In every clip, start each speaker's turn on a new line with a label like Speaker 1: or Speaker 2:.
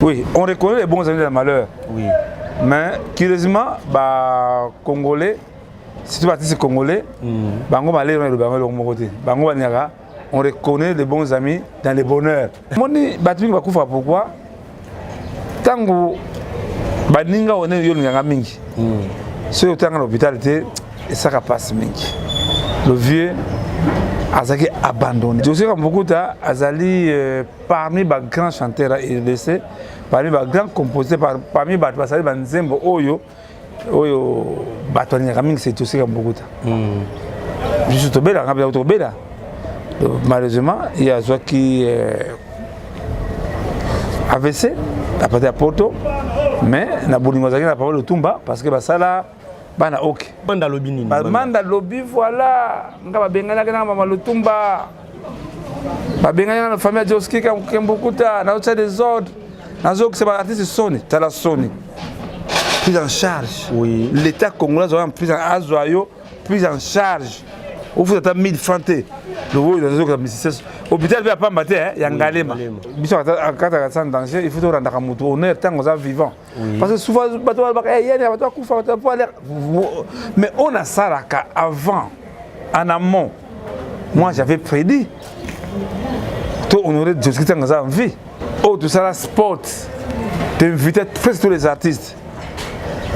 Speaker 1: Oui, on reconnaît les bons amis de la malheur.
Speaker 2: Oui.
Speaker 1: Mais curieusement, bah, Congolais, si tu artistes congolais, Bango Malé, on reconnaît les bons amis dans le bonheur. Moi, je pourquoi tant que Baninga on est yonga mingi. Si au temps à l'hôpital, ça passe mingi. Le vieux Azaki abandonné. Je sais que beaucoup d'Azali parmi les grands chanteurs et laissé, parmi les grands compositeurs, parmi les Bazali Banzembo Oyo, Oyo Batoni Raming, c'est aussi comme beaucoup de. Je suis tombé là, malheureusement, il y a ceux qui AVC, après à Porto, mais na Boulingozaki n'a pas le Tumba parce que ça là. Bana ok.
Speaker 2: Banda lobby nini.
Speaker 1: Banda lobby voilà. Nga bengana kana mama lutumba. Babengana na famille Joski Kembukuta na autre des ordres. Nazo que c'est pas artiste Sony, t'as la Sony. Prise en charge.
Speaker 2: Oui.
Speaker 1: L'État congolais a prise en azoyo, prise en charge. Au faut t'as 1000 francs. Le haut nazo que musicien. Hôpital va pas mater hein, ya ngalema. Biso akata sans danger, il faut rendre à mutu honneur tant qu'on est vivant. Parce que souvent bato mais on a ça là avant en amont. Moi j'avais prédit to honorer Joski Tangaza en vie. Oh tout ça là sport. T'invitais presque tous les artistes.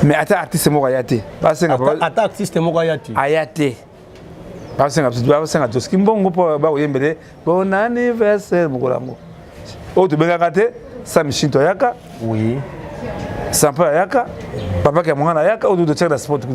Speaker 1: Mais attends artiste mo ayate.
Speaker 2: Attends artiste mo ayate.
Speaker 1: Ayate. Parce que Joski Mbongo ba oyembele bon anniversaire mukolango. Oh tu benga kate Sam Shinto yaka.
Speaker 2: Oui.
Speaker 1: Sampa yaka. Papa qui a mangana yaka ou de tirer la sport tout.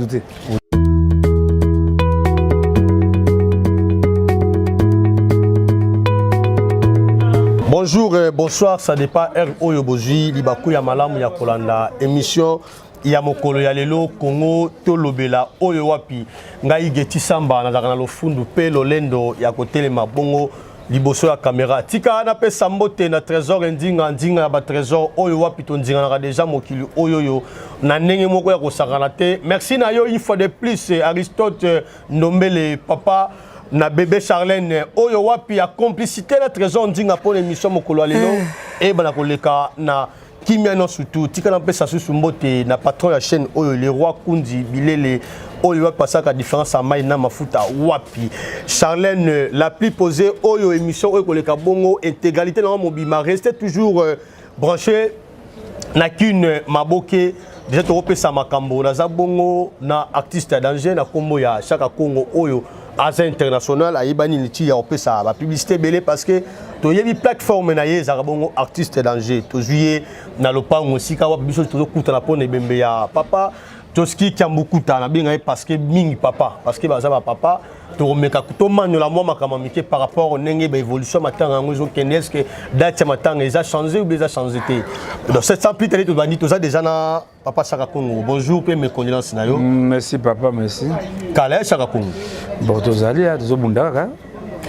Speaker 2: Bonjour et bonsoir, ça dépend Oyo Boji, Libaku ya malamu ya kolanda émission ya mokolo ya lelo Congo tolobela oyo wapi ngai Geti Samba na zakana lo fundu pe lolendo ya kotelema bongo liboso ya caméra tika na pe sambote na trésor ndinga ba trésor oyo wapi to ndinga na déjà mokili oyo yo na ndenge moko ya kosakana te. Merci na yo une fois de plus Aristote Ndombele papa na bébé Charlène oyo wapi ya complicité na trésor ndinga pour l'émission mokolo ya lelo e bana koleka na Kimia non surtout tika na pesa susu mbote na patron ya chaîne oyo les rois Kundi Bilele oyo va passer à différence à maina mafuta wapi Charlène la plus posée oyo émission oyo koleka bongo intégralité na mobima restez toujours branché na kine maboke déjà to pesa makambo na za bongo na artiste à danger na kombo ya Chaka Congo oyo Asa international ayibani niti ya opesa ba publicité belé parce que to yebi plateforme na ye za bongo artiste danger to juillet na lopango sika wa biso to kuta na pone bembe ya papa Joski Kambukuta na binga parce que mingi papa parce que baza ba papa to remeka to manyo la moi makamamike par rapport au nenge ba évolution matanga ngozo keneske date matanga ils a changé ou ils a changé té dans cette simple to bandi to za déjà na papa Chaka Congo bonjour pe mes condoléances na yo
Speaker 1: merci papa merci
Speaker 2: kala Chaka Congo
Speaker 1: bon to zali ya zo bundaka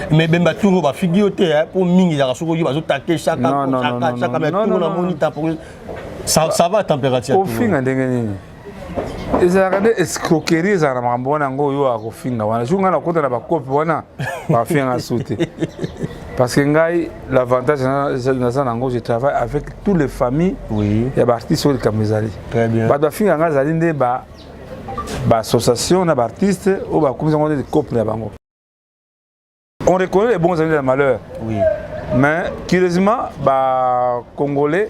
Speaker 2: mais bemba tungo ba figure te pour mingi ya soko yo bazo taquer chaque mais tungo na monita pour ça va température
Speaker 1: au fin ndenge nini ezalaka nde escroquerie ezala na makambo wana yango oyo akofinga wana soki ngai nakota na bakopi wana bafinga su te parce que ngai l'avantage naza nango je travaille avec toutes les familles ya baartiste oyo likambo ezali bato bafinga ngai ezali nde baassociation na baartiste oyo bakomisa ngo nde couple na bango. On reconnaît les bons amis de la malheur. Oui. Mais curieusement, Congolais,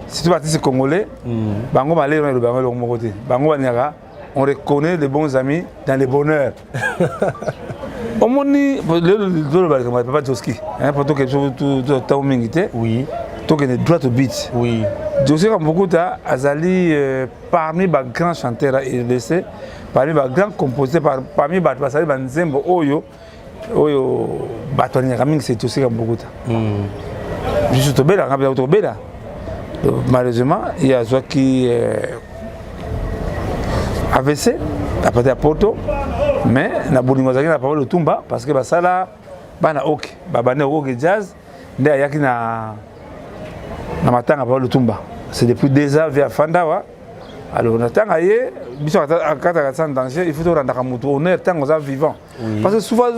Speaker 1: si tu artistes congolais, Bango Malé, on reconnaît les bons amis dans le bonheur. Au moins, le papa Joski, pour tout quelque chose, tout oui. Tout est droit au beat. Oui. Joski, comme beaucoup d'Azali, parmi les grands chanteurs et laissé, parmi les grands compositeurs, parmi les Bazali Banzembo Oyo. Oyo Batoni Raming, c'est aussi comme beaucoup. Je suis tombé là, malheureusement, il y a ceux qui AVC, après à Porto, mais na Boulingozaki n'a pas le Tumba parce que ça là, bana ok, babane ok jazz, ndé ayaki na matanga pas le Tumba. C'est depuis 2 ans via Fandawa. Alors, on attend ailleurs, il faut danger, il faut rendre à mutu honneur tant qu'on est vivant. Parce que souvent,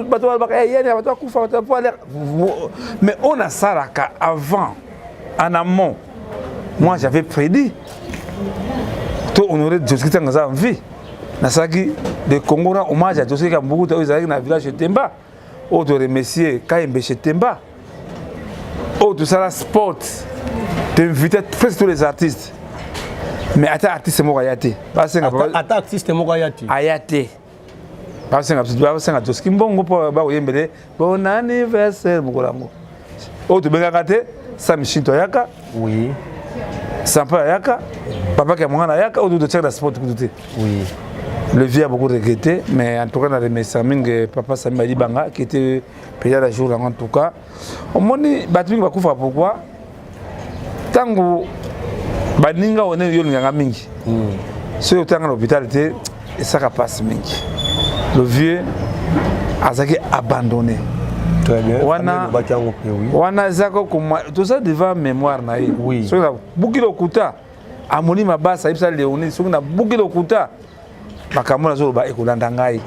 Speaker 1: mais on a ça là avant, en amont. Moi, j'avais prédit. Tout honoré Joski Tangaza en vie. Nasaki de Congo, hommage à Joski Kambougou, dans le village de Temba. Autre remercier Kaimbe chez Temba. Autre ça, sport. T'invitais presque tous les artistes. Mais attends, artiste, c'est moi Ayate.
Speaker 2: Attends, artiste, c'est moi Ayate.
Speaker 1: Ayate. Parce que Joski Mbongo, bon anniversaire, Mogolango. Autre Bengakate, Sam Shintoyaka.
Speaker 2: Oui.
Speaker 1: Sampa Yaka, papa qui a mangé Yaka, ou de la sport.
Speaker 2: Oui.
Speaker 1: Le vieux a beaucoup regretté, mais en tout cas, on a remercié papa Sami Bali Banga, qui était payé à jour en tout cas. Au moins, Batwing va couvrir pourquoi tant que Baninga on est yonga mingi. Ce au temps à l'hôpital était et ça passe mingi. Le vieux a été abandonné.
Speaker 2: Très bien.
Speaker 1: Wana zako kuma tout ça devant mémoire na ye.
Speaker 2: Oui.
Speaker 1: So na bukilo kuta amoni mabasa ibsa Léonie so na bukilo kuta makamona zo ba ekolanda ngai.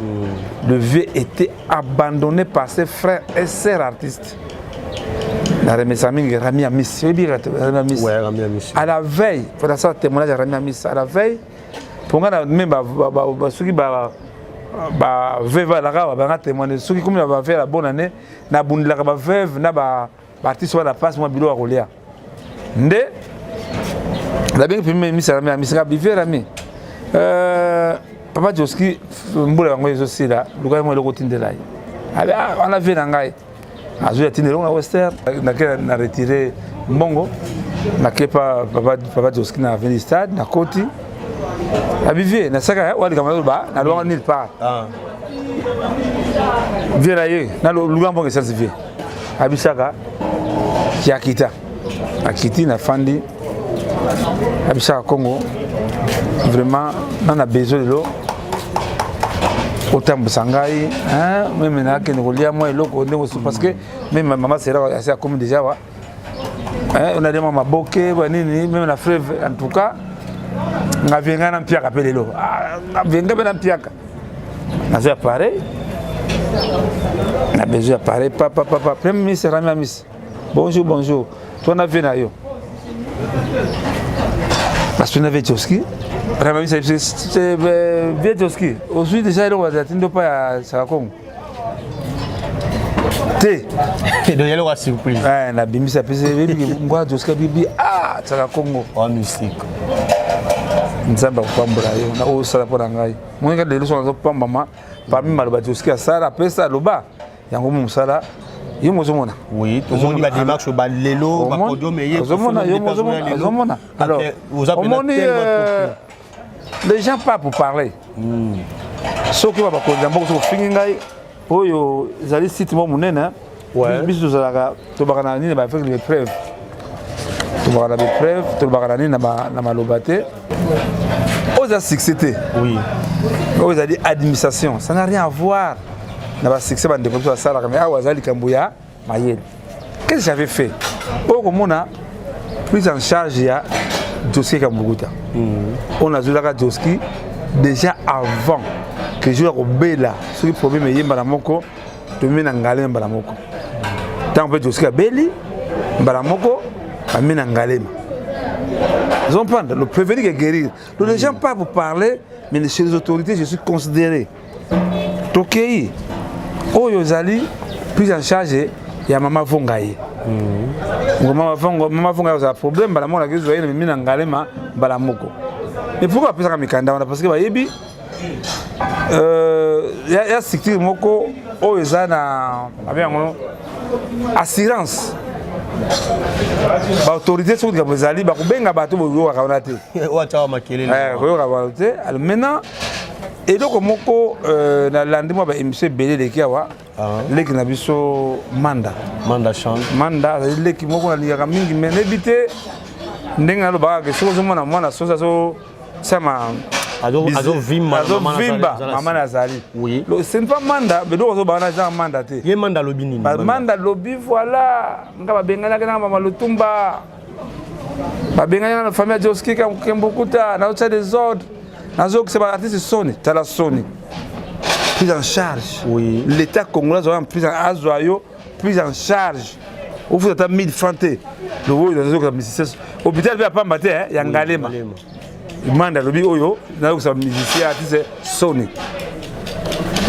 Speaker 1: Le vieux était abandonné par ses frères et sœurs artistes. La remercie mingi Rami Amis. Rami Amis.
Speaker 2: Ouais, Rami Amis.
Speaker 1: À la veille, pour ça témoignage Rami Amis à la veille pour nga même soki ba veuve la rava ba témoigner ceux qui comme va faire la bonne année na bundila ba veuve na ba artiste wala passe moi bilo akolia nde la bien premier ministre Rami Amis bivera mi papa Joski mbula bango ezo là luka mo loko tindela ali ana ve na ngai azu ya tindela na western na retiré mbongo na kepa papa Joski na venir stade na koti Abivier, na saka wali kama ba na longa nil part. Viera ye na luga mbonge certifié. Abisaka ki akita. Akiti na fandi. Abisaka Congo. Vraiment on a besoin de l'eau. Autant Sangai, hein, même na ke ngolia moi eloko ndeko parce que même maman sera assez comme déjà wa. Hein, on a des maman boké nini même la frève en tout cas. Na venga na mpiaka pelelo na venga na mpiaka na zo appareil na besoin appareil papa premier ministre Rami Amis bonjour toi na vena yo parce que na ve Joski Rami Amis c'est bien Joski aujourd'hui déjà il va attendre pas à Sakakongo te
Speaker 2: donc il y a surprise
Speaker 1: na bimbi ça pese ngwa Joski bibi Sakakongo
Speaker 2: en musique
Speaker 1: nzamba kupambula yo na osala pona ngai mwenga de leso na pambama parmi maloba Joski asala pesa loba yango musala yo mozomona
Speaker 2: oui tout le monde va démarche ba lelo ba podium et
Speaker 1: mozomona alors les gens pas pour parler ceux qui va ba konza mboko so fingi ngai oyo zali site mo munena biso zalaka to bakana nini ba faire les preuves to bakana des preuves to bakana nini na maloba te aux succès
Speaker 2: oui
Speaker 1: aux administration ça n'a rien à voir na ba succès ba ndeko ça la mais awazali kambuya mayel qu'est-ce que j'avais fait au komona prise en charge ya Joski Kambuguta on a zulaka Joski déjà avant que je robela ce problème yemba na moko to mena ngalema bala moko tant que Joski abeli bala moko amena ngalema. Ils ont pas le prévenir et guérir. Donc les gens pas pour parler, mais chez les autorités, je suis considéré. Tokei, oh Yozali, prise en charge, il y a Maman Vongaye. Maman Vongaye a un problème, bah la mort la gueule, mais mine en galema, bah la moko. Mais pourquoi plus ça comme Kanda? Parce que bah yebi, y a secteur moko, oh Yozana, avec un assurance. L'autorité sur le Gabozali, bah kubenga bateau boyo akaonate.
Speaker 2: Wacha makelele.
Speaker 1: Boyo akaonate. Alors maintenant, et donc moko na landimo ba MC Belé de Kiawa, leki na biso Manda.
Speaker 2: Manda chante.
Speaker 1: Manda leki moko na liga mingi mais nebité ndenga lo ba ke sozo mona soza so sama
Speaker 2: azo vimba
Speaker 1: maman Nazali.
Speaker 2: Oui.
Speaker 1: Ce n'est pas Manda, mais donc on va Manda te.
Speaker 2: Ye Manda lobi nini?
Speaker 1: Manda lobi voilà. Nga bengana kana mama Lutumba. Ba bengana na famille Joski Kambukuta, na autre des ordres. Nazo que c'est pas artiste Sony, tala Sony. Prise en charge.
Speaker 2: Oui.
Speaker 1: L'État congolais a prise en azoyo, prise en charge. Au faut ta 1000 francs. le oyo nazoka musicien hôpital pe pamba te ya ngalema manda lobi oyo nazoka musicien artiste Sony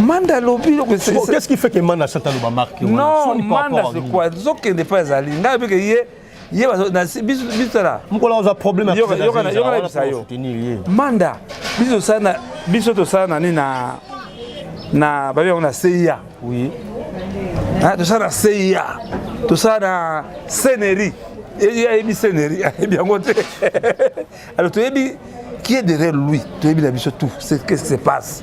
Speaker 1: manda lobi
Speaker 2: qu'est-ce qui fait que manda chante loba marque
Speaker 1: non manda c'est quoi zoke ne pas ali ngabe ke ye na biso là
Speaker 2: mkola oza problème
Speaker 1: yo manda biso to sana ni na babi on a CIA
Speaker 2: oui
Speaker 1: to sana CIA to sana scénario et bi scénario et bien côté alors tu es qui est derrière lui tu es bien biso tout c'est qu'est-ce qui se passe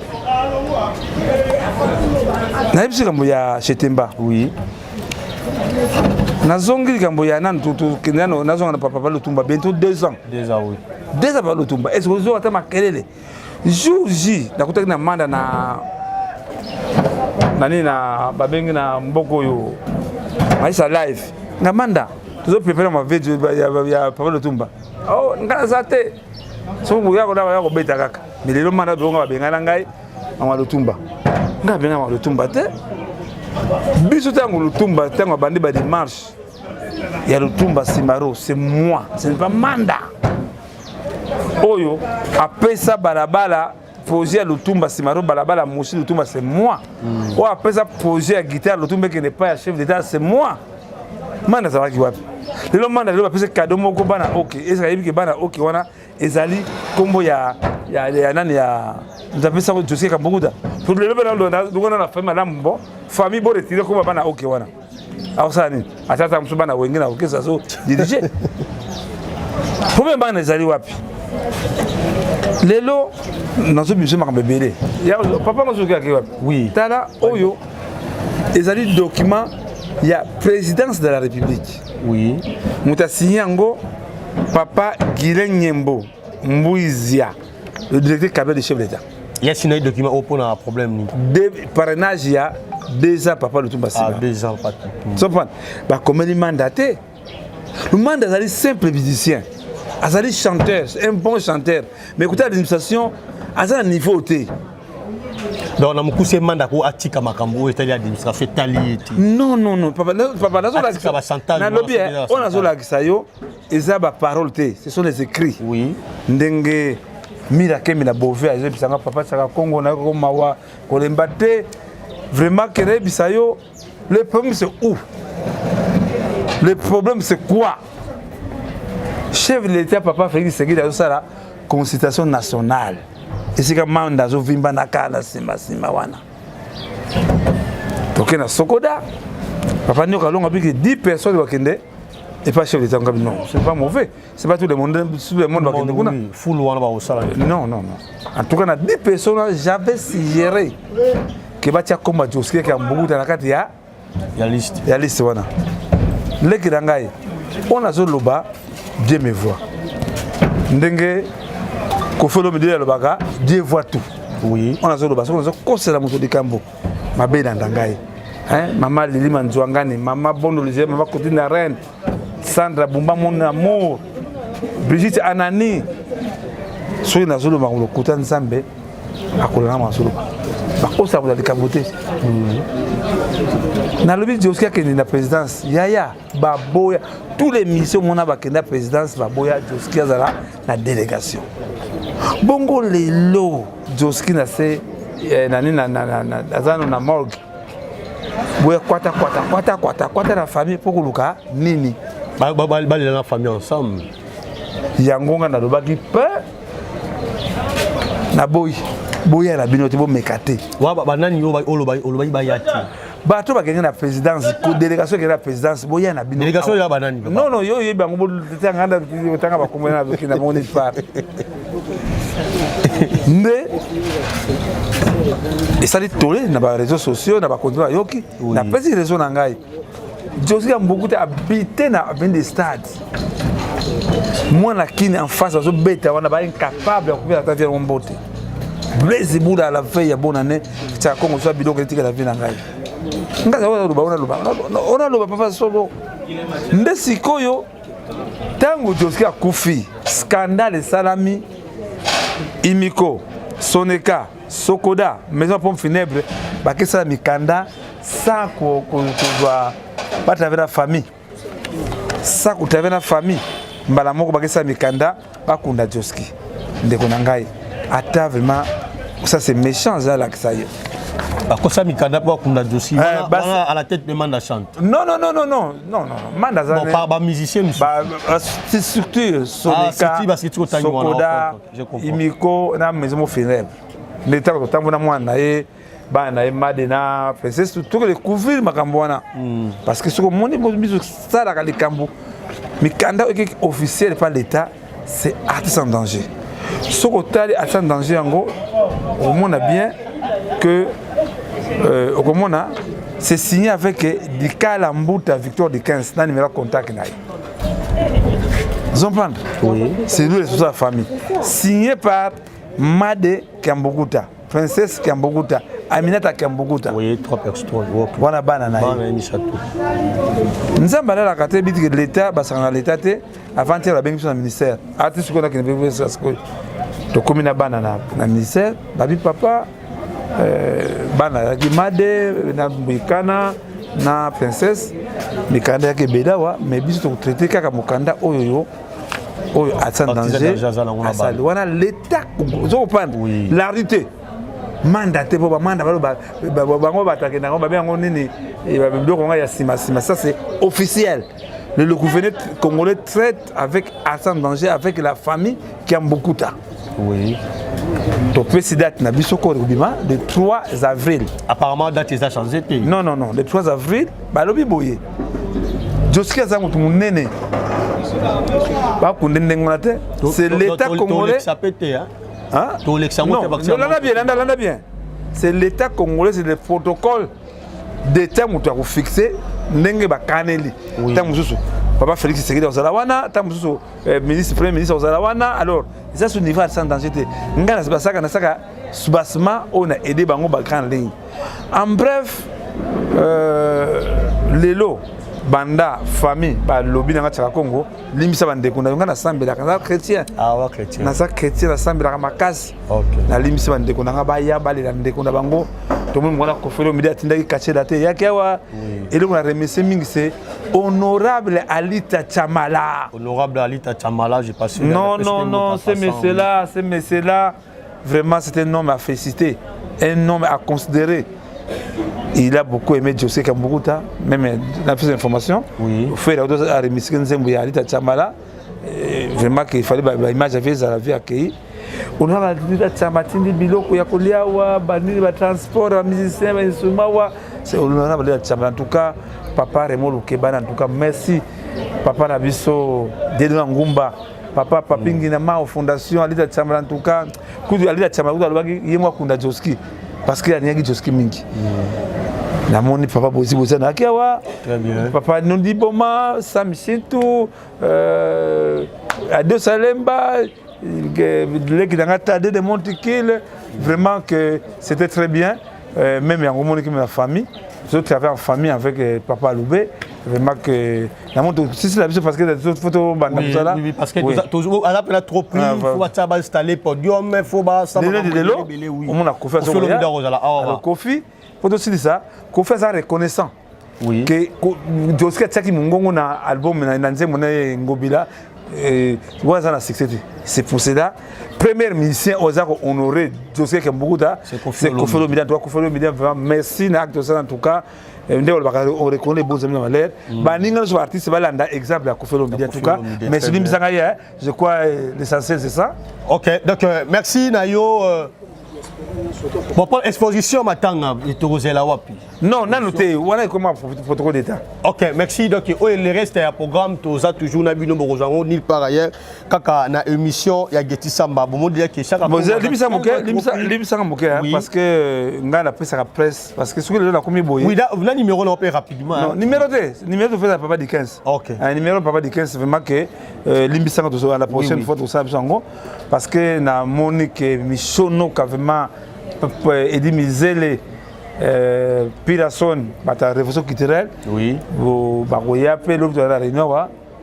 Speaker 1: na biso kambo ya Chetemba
Speaker 2: oui
Speaker 1: nazongi kambo ya nan tout kinano nazonga na papa Lutumba bientôt 2 ans
Speaker 2: oui
Speaker 1: 2 ans papa Lutumba est-ce que vous avez makelele jour J nakutaki na manda na nani na babengi na mboko yo maisha live na manda tuzo prepare ma video ya papa Lutumba oh ngaza te so nguya ko dawa ko beta kaka milelo manda bonga babenga na ngai mama Lutumba ngabenga mama Lutumba te biso tango Lutumba tango bandi ba démarche ya Lutumba Simaro c'est moi ce n'est pas manda oyo apesa balabala projet Lutumba Simaro balabala Moshi Lutumba c'est moi ou apesa projet guitare Lutumba qui n'est pas un chef d'état c'est moi manda ça va ki wapi lelo manda lelo apesa cadeau moko bana OK ezali yebi ke bana OK wana ezali kombo ya nani ya ndapesa ko Josie Kambuguda pour lelo bana ndona na famille madame bon famille bo retirer kombo bana OK wana awsani atata msuba na wengine OK ça so diriger problème bana ezali wapi lelo nazo biso makambo ebele ya papa nazo kaki wapi
Speaker 2: oui
Speaker 1: tala oyo ezali document ya présidence de la République
Speaker 2: oui
Speaker 1: muta sinyango papa Guilain Nyembo Mbouizia le directeur cabinet du chef d'État
Speaker 2: il y a signé document au pour un problème ni
Speaker 1: de parrainage ya 2 ans papa Lutumba Simba
Speaker 2: 2 ans pas
Speaker 1: tout ba comme il mandaté le mandat ezali simple musicien azali chanteur, un bon chanteur. Mais écoutez, l'administration, à un niveau T.
Speaker 2: Donc, on a beaucoup de mandats pour Atika Makambo, c'est-à-dire l'administration tali.
Speaker 1: Non, non, non. Papa, on a zola kisayo, ils ont parole T. Ce sont les écrits.
Speaker 2: Oui.
Speaker 1: Ndenge, mira kemi la bové, ils ont papa saka Congo na Mawa, Kolembate. Vraiment, kere bisayo. Le problème c'est où? Le problème c'est quoi? Chef de l'État, papa Félix Tshisekedi a la consultation nationale. Et c'est comme manda zo vimba na kana simba wana. Donc na Sokoda, papa nyoka longa bi que 10 personnes va kende et pas chef de l'État non, c'est pas mauvais. C'est pas tout le monde va kende kuna.
Speaker 2: Full wana ba osala.
Speaker 1: Non, non, non. En tout cas na 10 personnes j'avais suggéré que ba tia komba Joski ka mbugu na kati ya
Speaker 2: liste.
Speaker 1: Ya liste wana. Leki dangai. On a zo loba Dieu me voit. Ndenge Kofolo me dit le baga, Dieu voit tout.
Speaker 2: Oui.
Speaker 1: On a zo loba, on a conseillé la moto de Kambo. Ma belle ndangai. Hein, maman Lili Manzouangani, maman Bondo Lizé, maman Cotine Reine, Sandra Bumba mon amour, Brigitte Anani. Soy na zo loba ko kota nzambe akolana ma zo loba. Ba ko sa ko de Kambote. Na lobi Josia qui est la présidence, Yaya, Baboya, tous les missions mon a la présidence, Baboya, Josia Zala, la délégation. Bongo lelo, Joski na se, na morgue. Boya kwata la famille pour Luka, nini.
Speaker 2: La famille ensemble.
Speaker 1: Yangonga na lobaki pe, na boya la binote bo mekate.
Speaker 2: Wa banani yo olobai bayati.
Speaker 1: Bato ba gagner la présidence, délégation qui la présidence, boya na bino.
Speaker 2: Délégation ya banani.
Speaker 1: Non non, yo bango bo tanga tanga ba komona avec na moni part. Ndé et ça dit tolé na ba réseaux sociaux na ba compte yoki, na pesi réseau na ngai. Josi a beaucoup habité na ben des stades. Moi na kine en face zo beta wana ba incapable de couper la taverne en beauté. Blaise Bouda la veille ya bonne année, ça comme ça bidon critique la vie na ngai. Ngaza ona loba papa solo nde sikoyo tango Joski akufi scandale salami imiko Soneka Sokoda maison pompe funèbre bakesa mikanda sans ko va pas travers la famille ça que tu na famille mbala moko bakesa mikanda bakunda Joski ndeko na ngai ata vraiment ça c'est méchant ça là que ça y est
Speaker 2: à ça mikanda bakunda Joski à la tête de Manda chante
Speaker 1: non Manda ça
Speaker 2: bon par musicien
Speaker 1: c'est structure Sonika Sokoda Imiko na maison funèbre l'état que tamona mwana e bana e madena c'est tout que découvrir makambo wana parce que ce que moni biso ça la likambo mikanda officiel par l'état c'est artiste en danger ce que artiste en danger yango au monde bien que au commun c'est signé avec Dikala Mbuta Victor de 15 dans numéro contact naï comprendre oui c'est lui de sa famille signé par Made Kamboguta Princesse Kamboguta Aminata Kamboguta
Speaker 2: oui 3 personnes
Speaker 1: voilà banana nous avons la carte de l'état basanga l'état avant de la bengi sur le ministère artiste qu'on a qui ne veut pas ça to commune banana na ministère babi papa bana ki Made na Bikana na Princesse mikanda yake bedawa mais biso to traiter kaka mukanda oyo atteint danger asali wana l'état zo comprendre la réalité mandaté pour manda bango batake nango babe yango nini biloko nga ya sima ça c'est officiel le gouvernement congolais traite avec atteint danger avec la famille Kambokuta
Speaker 2: oui
Speaker 1: to président na biso ko bima le 3 avril
Speaker 2: apparemment date ça changé
Speaker 1: non le 3 avril balobi boye Joski azango tout munene ba kundendengona te c'est l'état congolais
Speaker 2: ça pété hein
Speaker 1: non, l'anda bien. C'est l'état congolais, c'est le protocole d'état où tu as fixé n'enge ba kaneli. Tamususu. Papa Félix Tshisekedi Ozalawana, tamususu ministre premier ministre Ozalawana. Alors, ça c'est au niveau sans danger. Ngana sibasaka na saka subasma on a aidé bango ba grande ligne. En bref, lelo banda famille ba lobby na ngata Congo limisa bande kunda ngana sambela kana chrétien
Speaker 2: wa chrétien
Speaker 1: na sa chrétien na sambela makasi na limisa bande kunda ngaba ya balela ndeko na bango to mo ngona ko felo media tindaki kachela te yake wa ele kuna remercier mingi c'est honorable Alita Chamala
Speaker 2: j'ai passé
Speaker 1: non c'est monsieur là vraiment c'est un homme à féliciter un homme à considérer. Il a beaucoup aimé Joski Kambokuta, même dans les informations. Oui. Il fait la remission de Alita Chamala. Vraiment qu'il fallait l'image avec la vie accueillie. On a Alita Chamatini Biloko Yakoliawa, Banini, transport, musicien, instrument. C'est honorable Alita Chamala. En tout cas, papa Remo Lukebana, en tout cas, merci. Papa Nabiso, Dédouan Ngumba, papa Papingi Nama, aux fondations, Alita Chamala, en tout cas, Alita Chamala, il y a moi Kunda Joski. Parce qu'il y a un Joski Mingi. La moni papa bosi na kiawa.
Speaker 2: Très bien.
Speaker 1: Papa Nondi Boma, Sam Chintou, Ado Salemba, l'équipe d'Angata de Montikil. Vraiment que c'était très bien. Même il y a un moment qui ma famille. Je travaille en famille avec papa Loubé. Vraiment que la montre si c'est la vie parce que des photos
Speaker 2: oui parce que toujours à la trop pris il faut installer podium il faut ça
Speaker 1: on a Kofi alors Kofi faut aussi ça Kofi ça reconnaissant oui que Joski Tsaki Mungongo na album na nzembo na ngobila waza na succès c'est pour cela premier musicien osako honorer Joski Kambokuta c'est Kofi Olomide toi Kofi Olomide vraiment merci na acte ça en tout cas on reconnaît les bons amis dans l'air. Baninga les artistes balanda exemple à Kofi Olomide en tout cas. Mais celui Misangaya, je crois l'essentiel c'est ça.
Speaker 2: OK, donc merci Nayo. Bon pour exposition matanga itozela wapi.
Speaker 1: Non, na noté, on a comment protocole d'état.
Speaker 2: OK, merci donc le reste ya programme toza toujours na bino bozango nulle part ailleurs kaka na émission ya Geti Samba bon dire que chaque
Speaker 1: limisa moké parce que ngana presse la presse parce que ce que la commis boye.
Speaker 2: Oui, là numéro on peut rapidement.
Speaker 1: Non, numéro fait papa de 15.
Speaker 2: OK.
Speaker 1: Un numéro papa de 15 vraiment que limisa à la prochaine fois tout ça parce que na Monique Michono vraiment Edi Mizele Pirason bata révolution culturelle
Speaker 2: oui
Speaker 1: bakoya appelé l'autre de la réunion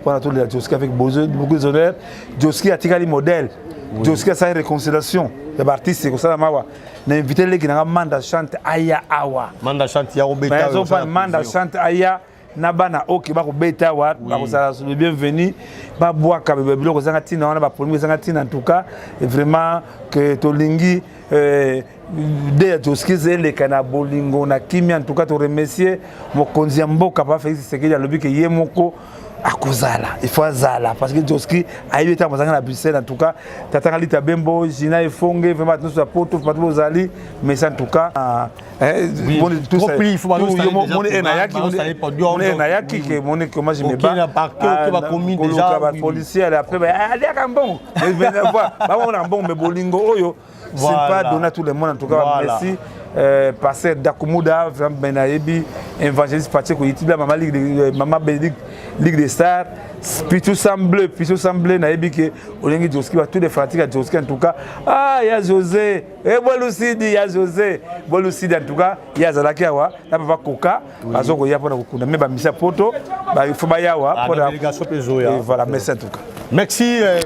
Speaker 1: pour tout le Joski avec beaucoup d'honneur Joski a tiré les modèles Joski a sa réconciliation les artistes c'est comme ça mawa na invité les qui na Manda chante aya awa
Speaker 2: Manda chante ya obeta
Speaker 1: Manda chante aya nabana ok ba ko beta wa ba ko sala le bienvenu ba bois ka be bilo ko zanga tina wana ba polimi zanga tina en tout cas et vraiment que tolingi de Joski zele kana bolingo na kimia en tout cas to remercier mokonzi mboka pa Félix Tshisekedi alobi ke ye moko akozala il faut azala parce que Joski a eu été à Bruxelles en tout cas tatanga lita bembo jina efonge vraiment nous sa poto pas tous ali mais en tout cas
Speaker 2: bon tout ça il faut
Speaker 1: mon enayaki que mon comment je me bats ba commune déjà ba policier après aller à Cambon mais voir ba on a bon mais bolingo oyo c'est pas donné à tout le monde en tout cas merci passer Dakumuda vraiment Benayebi évangéliste Patrick Koyitibla maman Ligue des Stars plutôt semblé Nayebi que Olengi Joski va tous les fatigues à Joski en tout cas il y a José et Bolusidi il y a José Bolusidi en tout cas il y a Zalaki awa na papa Koka bazo ko ya pona kokunda mais ba misa poto ba il faut ba yawa pour la délégation pezoya voilà merci en tout cas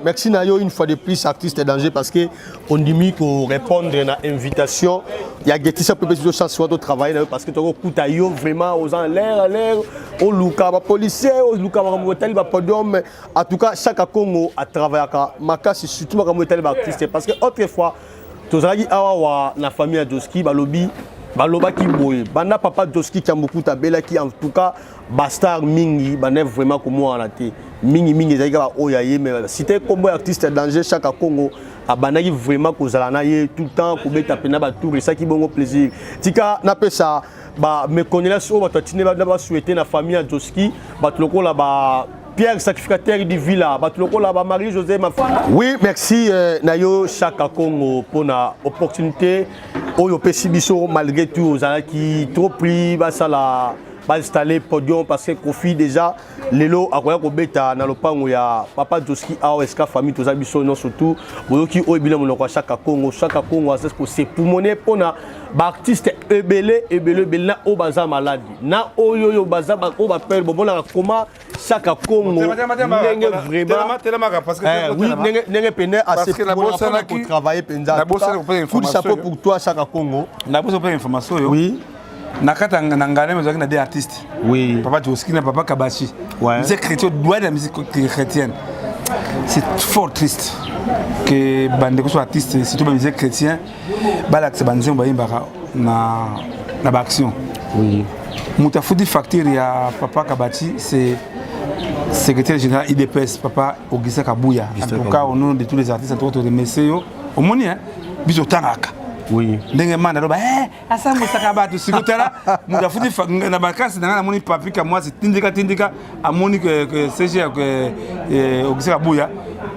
Speaker 2: merci Nayo une fois de plus artiste danger parce que on dit qu'on répondre à l'invitation il y a Getty ça peut plus de chance de travailler parce que tu kuta yo vraiment aux en l'air au luka ba policier au luka ba motel ba podium en tout cas chaque Congo a travaillé ka makasi surtout ba motel ba artiste parce que autrefois tozali awa na famille de Joski ba lobby baloba ki boye banda papa Joski Kambukuta bela qui en tout cas bastar mingi bane vraiment comme moi na té mingi ezalika ba oya ye mais cité combo artiste danger chaque Congo abanaki vraiment kozala na ye tout le temps ko beta pena ba tour ça qui bongo plaisir tika na pesa ba me connaissance o ba tine ba souhaiter na famille Joski ba tloko la ba Pierre sacrificateur du villa batuloko la ba Marie José ma oui merci Nayo Chaka Congo pour la opportunité oyo pesi biso malgré tout ozala qui trop pris ba sala ba installer podium parce que Kofi déjà lelo akoya ko beta na lopango ya papa Joski AOSK famille toza biso non surtout boyoki oyo bila monoko Chaka Congo assez c'est pour monnaie pona ba artiste ebele na o baza malade na oyo baza ba ko ba perdre bon na comment Chaka Congo ndenge vraiment parce que oui ndenge pene assez pour travailler penza tout chapeau pour toi Chaka Congo
Speaker 1: na boso pour information yo
Speaker 2: oui
Speaker 1: nakata ngana mais des artistes
Speaker 2: oui
Speaker 1: papa Joski na papa Kabachi musique chrétienne doit la musique chrétienne c'est fort triste que bande ko soit artiste surtout la musique chrétienne bala que banzem ba imbaka na ba action
Speaker 2: oui
Speaker 1: mutafuti facture ya papa Kabachi c'est secrétaire général IDPS papa Auguste Kabuya en tout cas au nom de tous les artistes en tout cas remercier yo au moni hein biso tangaka
Speaker 2: oui
Speaker 1: ndenge manda loba asa musaka batu sikutala mutafuti na vacances na moni papi ka moi tindika amoni que CG que Auguste Kabuya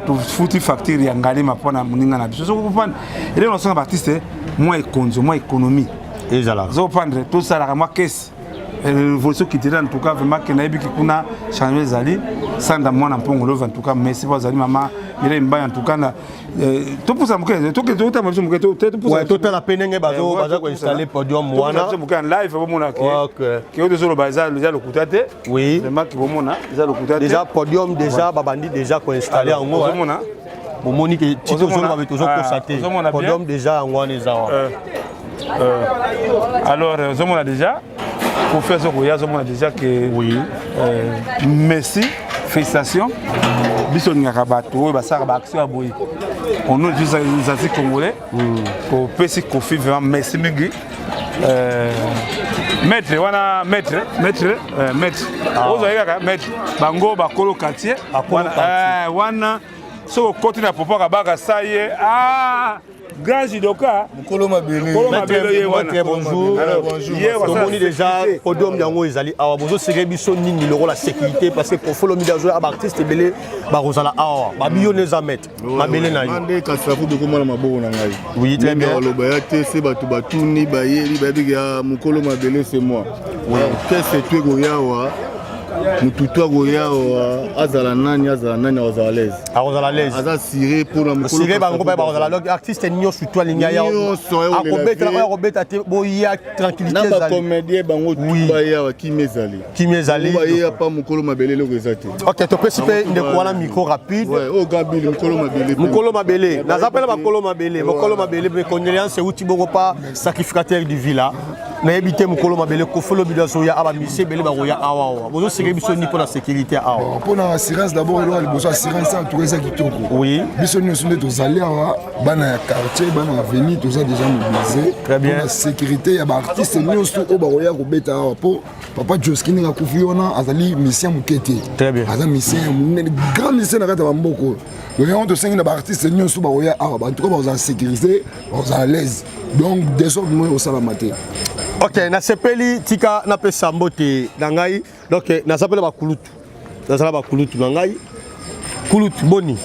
Speaker 1: to futi facture ya ngalima pona muninga na biso so kupana ele no songa artiste moi économie
Speaker 2: ezala
Speaker 1: zo prendre tout ça la moi caisse révolution qui était en tout cas vraiment que naïbi qui kuna changer zali sanda mwana mpongolo en tout cas merci pour zali maman il mba en tout cas tout pour ça mukeze tout que tout ta mukeze tout pour
Speaker 2: ouais tout la penenge bazo ko installer podium wana
Speaker 1: tout mukeze live bomona que que zo baza déjà le kutate
Speaker 2: oui
Speaker 1: vraiment qui bomona déjà le kutate
Speaker 2: déjà podium déjà babandi déjà ko installer en ngo
Speaker 1: bomona
Speaker 2: bomoni que tito zo ba beto zo constater podium déjà en wana za
Speaker 1: alors zomona déjà pour faire ce qu'on a déjà que
Speaker 2: oui
Speaker 1: merci félicitations biso ngakabato ba sara ba action aboyi on nous dit les artistes congolais pour pesi Kofi vraiment merci mingi maître wana maître ozoyaka maître bango ba kolo quartier wana so côté na popo ka baka saye grand judoka
Speaker 2: Mukolo Mabele bonjour comme déjà podium yango ezali awa bozo sege biso nini loko la sécurité parce que pour follow media joueur artiste belé ba rozala awa ba biyone zamet Mabele na yo
Speaker 3: ande kasafu de komala maboko na ngai
Speaker 2: oui très bien
Speaker 3: lo bayate c'est batu batuni bayeli babiga Mukolo Mabele c'est moi qu'est-ce que tu goyawa mututu akoya azala nani azala l'aise
Speaker 2: akozala l'aise
Speaker 3: aza siré mpona mokolo
Speaker 2: siré bango mpe bakozala donc artiste nyonso to alingi akobetela akobeta te boya tranquillité
Speaker 3: na bacomédien bango baya kimi ezali baya pa mokolo mabele eloko eza te.
Speaker 2: Ok, topesi mpe ndeko wana micro rapide
Speaker 3: oyo gabili
Speaker 2: mokolo mabele naza mpena mokolo mabele mpe condoléance euti bongo pa sacrificateur du villa nayebi te mokolo mabele kofolo bido azoya aba misie ebele bakoya awa bozoseke biso ni mpona sécurité awa
Speaker 4: mpona assurance d'abord eloko liboso assurance atoka eza kitoko biso nyonso nde tozali awa bana ya quartier bana ya avenue toza déjà mobilise mpona sécurité ya baartiste nyonso oyo bakoya kobeta awa mpo papa Joski ndenge akufi wana azali misien moke te aza misien ya monene grand misien na kati ya bamboko oyo yango tosengi na baartiste nyonso bakoya awa bantuka bakozala sécurisé bakozala l'aise donc désordre moyo osalama te.
Speaker 2: Ok, nasepeli tika napesa mbote na ngai donc nasapela bakulutu na ngai kulutu boni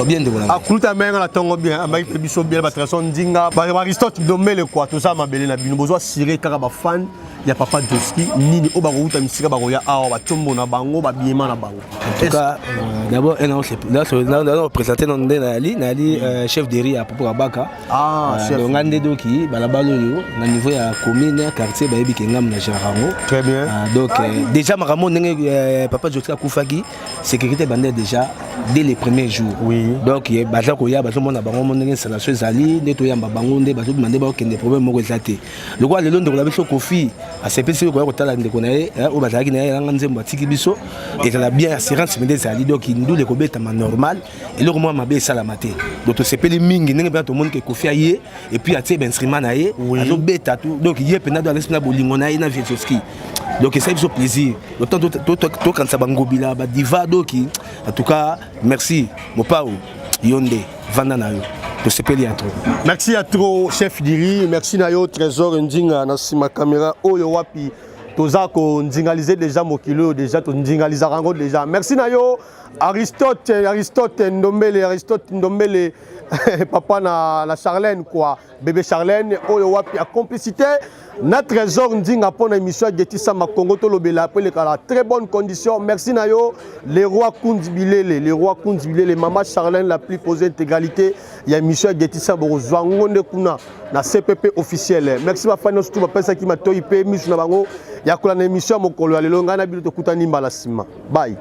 Speaker 5: bien de voilà
Speaker 2: akuluta menga na tongo bien amai pe biso bien ba trason ndinga ba Aristote domele quoi tout ça mabele na bino bozwa siré kaka ba fan ya papa Joski nini o ba ko uta misika ba ko ya awa ba tombo na bango ba biema na bango.
Speaker 5: En tout cas d'abord on présenter non nali chef de riz à Popo Kabaka chef ngande doki balabalo yo na niveau ya commune quartier ba yebi kengam na Jarango.
Speaker 2: Très bien.
Speaker 5: Donc déjà makambo ndenge papa Joski akufaki sécurité bandait déjà dès les premiers jours.
Speaker 2: Oui.
Speaker 5: Donc baza ko ya bazo mona bango ndenge installation ezali nde to yamba bango nde bazo demander ba okende problème moko ezate. Lokwa lelo ndeko la biso kofi a CPC ko kotala ndeko na ye o bazaki na ye nga nzembo atiki biso ezala bien assurance mais ezali donc ndu le kobeta ma normal et le moi mabe sala maté. Donc to sepeli mingi ndenge ba to monde ke kofi aye et puis atie ben instrument na ye azo beta tout donc ye pena dans l'esprit na bolingo na ye na Joski. Donc c'est un plaisir. Autant to quand ça bangobila ba diva donc en tout cas merci mon pao Yonde Vandanayo.
Speaker 2: Merci à trop chef Diri, merci Nayo Trésor Ndinga na sima caméra oyo wapi tozako ndingaliser déjà mokilo déjà to ndingaliser rango déjà. Merci Nayo Aristote Ndombele papa na Charlène quoi bébé Charlène oyo wapi a complicité na Trésor Ndinga pour l'émission Getissa Makongo to lobela après les très bonnes conditions. Merci Nayo les rois Kunzbilele maman Charlène la plus posée intégralité il y a émission Getissa Borozwango kuna na CPP officiel. Merci ma fan surtout ma personne qui m'a toyé pe misu na bango ya kola na émission mokolo ya lelo ngana bilo to kutani mbala sima. Bye.